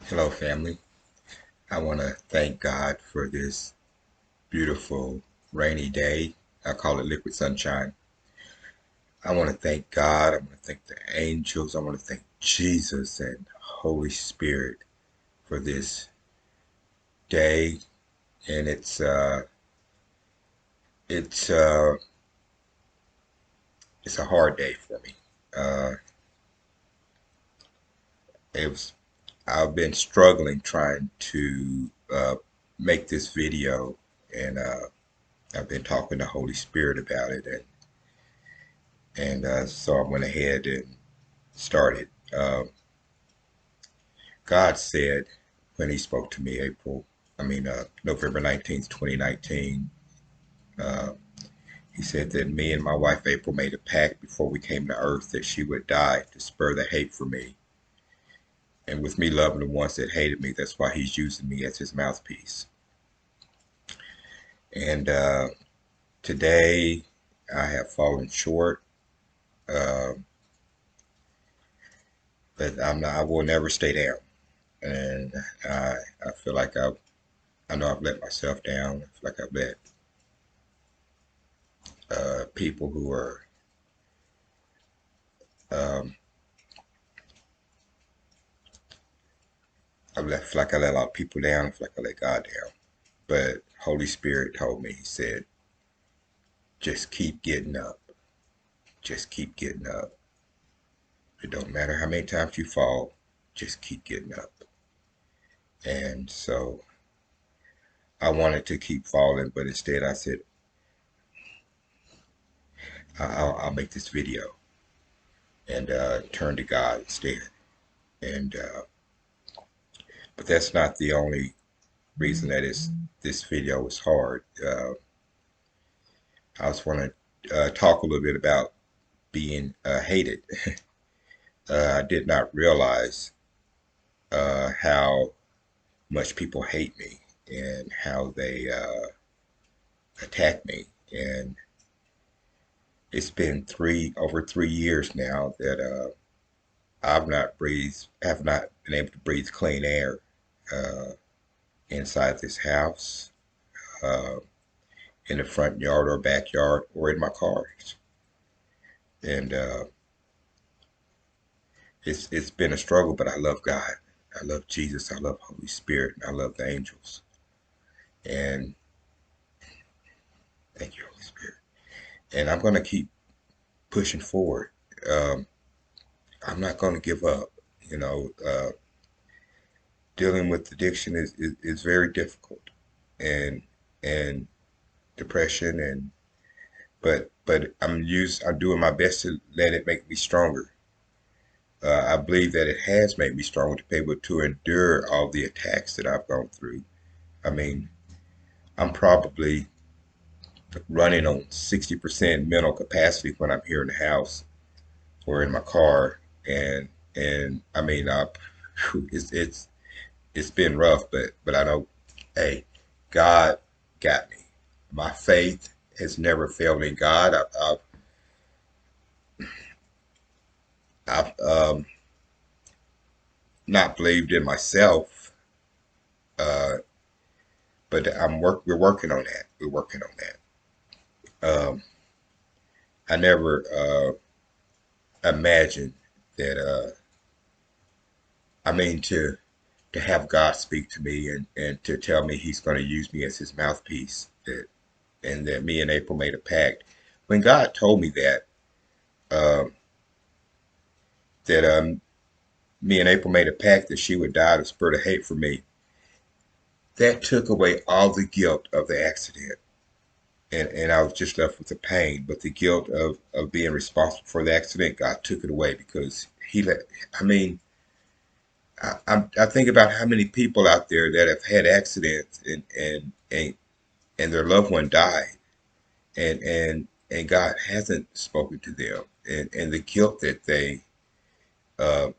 Hello, family. I want to thank God for this beautiful rainy day. I call it liquid sunshine. I want to thank God. I want to thank the angels. I want to thank Jesus and Holy Spirit for this day. And it's uh, it's a hard day for me. Uh, it was I've been struggling trying to make this video, and I've been talking to Holy Spirit about it, and so I went ahead and started. God said when He spoke to me November 19th, 2019, uh, He said that me and my wife April made a pact before we came to earth that she would die to spur the hate for me. And with me loving the ones that hated me, that's why He's using me as His mouthpiece. And today I have fallen short, uh, but I will never stay down. And I feel like I know I've let myself down. I feel like I've let people who are, um, feel like I let a lot of people down. I feel like I let God down. But Holy Spirit told me, He said, just keep getting up. Just keep getting up. It don't matter how many times you fall, just keep getting up. And so I wanted to keep falling, but instead I said, I'll make this video and turn to God instead. And but that's not the only reason that this video is hard. I just want to talk a little bit about being hated. I did not realize how much people hate me and how they attack me. And it's been over 3 years now that have not been able to breathe clean air uh, inside this house, uh, in the front yard or backyard, or in my cars. And it's been a struggle, but I love God. I love Jesus. I love Holy Spirit. And I love the angels. And thank you, Holy Spirit. And I'm going to keep pushing forward. Um, I'm not going to give up. You know, dealing with addiction is very difficult, and and depression, and but I'm doing my best to let it make me stronger. I believe that it has made me stronger to be able to endure all the attacks that I've gone through. I mean, I'm probably running on 60% mental capacity when I'm here in the house or in my car, and I mean, it's been rough, but I know, hey, God got me. My faith has never failed in God. I've not believed in myself, uh, but we're working on that. We're working on that. Um, I never imagined that. I mean, to have God speak to me and to tell me He's going to use me as His mouthpiece. And that me and April made a pact. When God told me um, that me and April made a pact that she would die to spur the hate for me, that took away all the guilt of the accident. And I was just left with the pain. But the guilt of being responsible for the accident, God took it away because He let, I mean, I think about how many people out there that have had accidents and their loved one died, and God hasn't spoken to them, and the guilt that they uh,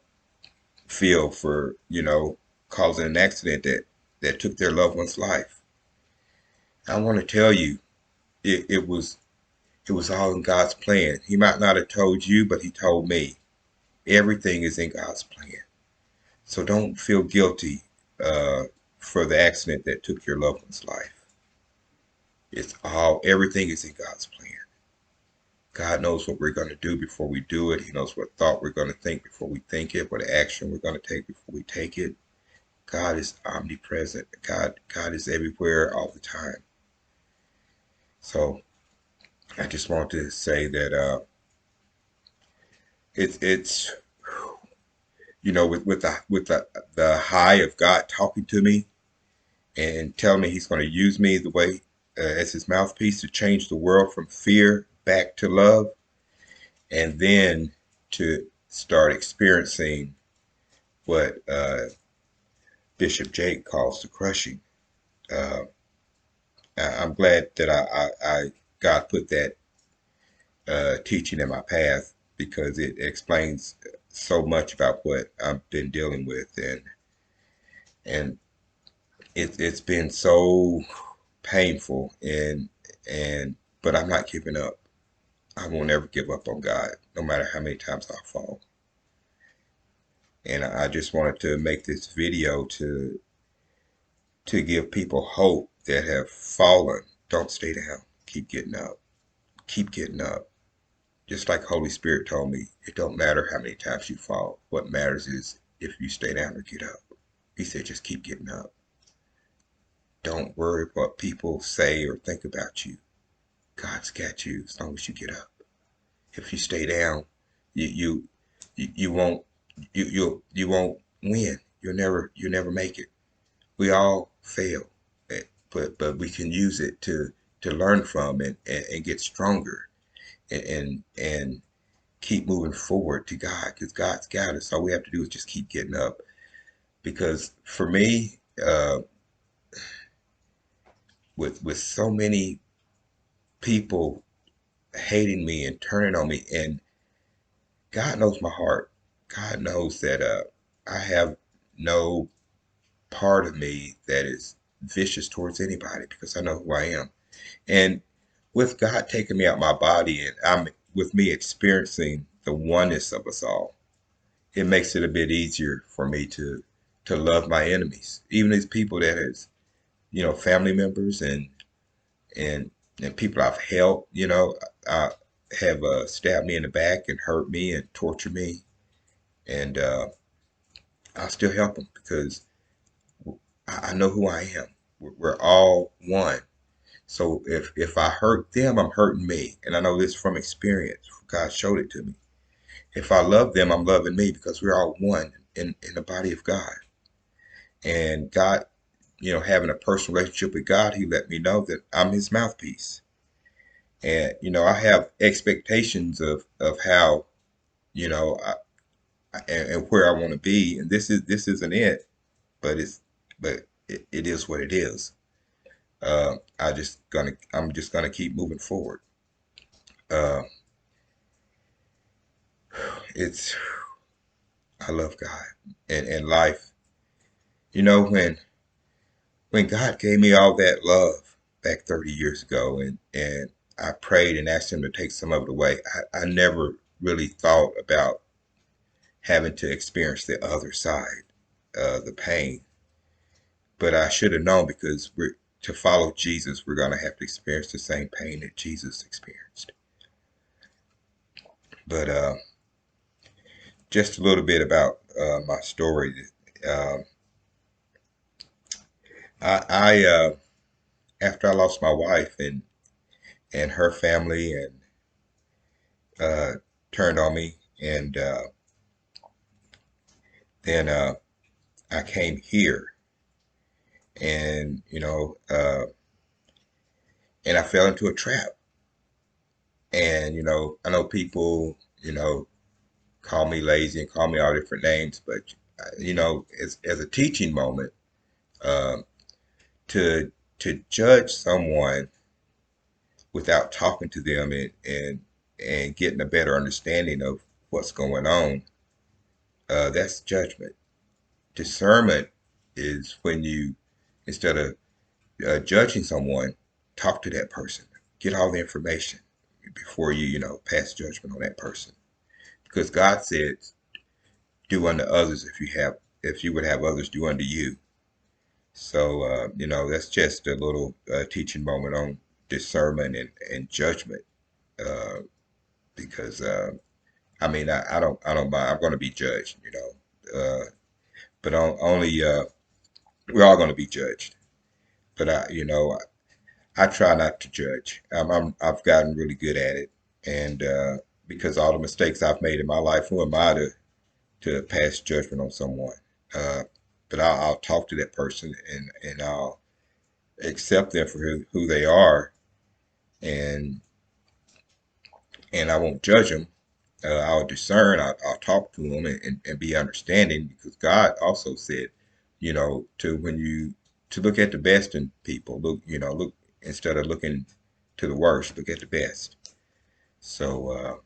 feel for, causing an accident that took their loved one's life. I want to tell you, it was all in God's plan. He might not have told you, but He told me. Everything is in God's plan. So don't feel guilty uh, for the accident that took your loved one's life. Everything is in God's plan. God knows what we're going to do before we do it. He knows what thought we're going to think before we think it, what action we're going to take before we take it. God is omnipresent. God is everywhere all the time. So I just want to say that it's with the high of God talking to me and telling me He's going to use me the way as His mouthpiece to change the world from fear back to love, and then to start experiencing what Bishop Jake calls the crushing. Uh, I'm glad that I God put that teaching in my path, because it explains so much about what I've been dealing with, and it's been so painful, and but I'm not giving up. I won't ever give up on God, no matter how many times I fall. And I just wanted to make this video to give people hope that have fallen. Don't stay down. Keep getting up. Keep getting up. Just like Holy Spirit told me, it don't matter how many times you fall. What matters is if you stay down or get up. He said, just keep getting up. Don't worry what people say or think about you. God's got you as long as you get up. If you stay down, you you won't you won't win. You'll never make it. We all fail, but we can use it to learn from, and get stronger, and keep moving forward to God, because God's got us. All we have to do is just keep getting up. Because for me, with so many people hating me and turning on me, and God knows my heart. God knows that I have no part of me that is vicious towards anybody, because I know who I am. And with God taking me out my body, and I'm with me experiencing the oneness of us all, it makes it a bit easier for me to love my enemies, even these people that is, family members, and and people I've helped, have stabbed me in the back and hurt me and tortured me, and I still help them, because I know who I am. We're all one. So if I hurt them, I'm hurting me, and I know this from experience. God showed it to me. If I love them, I'm loving me, because we're all one in the body of God. And God, having a personal relationship with God, He let me know that I'm His mouthpiece. And I have expectations of how, and where I want to be. And this isn't it, but it is what it is. I'm just gonna keep moving forward. Uh, it's I love God and life. When God gave me all that love back 30 years ago, and I prayed and asked Him to take some of it away, I never really thought about having to experience the other side, the pain. But I should have known, because to follow Jesus, we're going to have to experience the same pain that Jesus experienced. But just a little bit about my story. Uh, I after I lost my wife, and her family, and uh, turned on me, and then I came here, and and I fell into a trap. And I know people call me lazy and call me all different names, but as a teaching moment, um, to judge someone without talking to them, and getting a better understanding of what's going on, that's judgment. Discernment is when you, instead of judging someone, talk to that person, get all the information before you pass judgment on that person, because God said, do unto others if you have if you would have others do unto you. So, that's just a little teaching moment on discernment and judgment. Uh, because I don't mind. I'm going to be judged, but only we're all going to be judged. But I try not to judge. I've gotten really good at it, and because all the mistakes I've made in my life, who am I to pass judgment on someone? Uh, but I'll talk to that person, and I'll accept them for who they are, and I won't judge them. I'll discern. I'll talk to them and be understanding, because God also said, to when you to look at the best in people. Look instead of looking to the worst, look at the best. So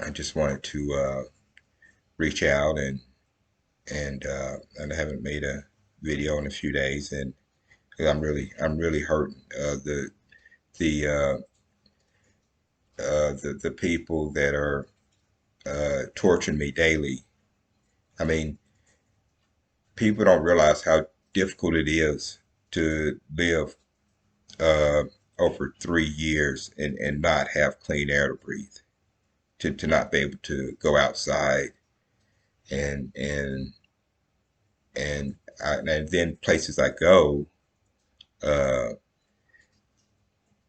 I just wanted to reach out, and I haven't made a video in a few days, and 'cause I'm really hurting. The uh, the people that are torturing me daily. I mean, people don't realize how difficult it is to live uh, over 3 years and not have clean air to breathe, to not be able to go outside, and and and then places I go, uh,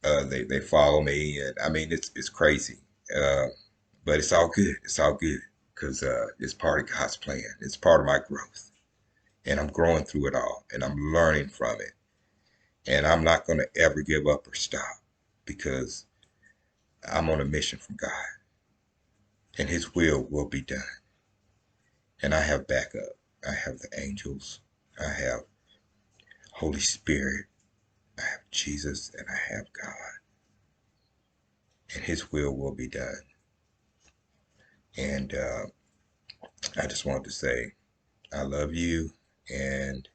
they follow me, and I mean it's crazy, uh, but it's all good. It's all good because it's part of God's plan. It's part of my growth, and I'm growing through it all, and I'm learning from it, and I'm not going to ever give up or stop, because I'm on a mission from God, and His will be done. And I have backup. I have the angels. I have Holy Spirit. I have Jesus, and I have God, and His will be done. And I just wanted to say I love you, and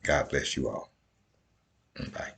God bless you all. Bye.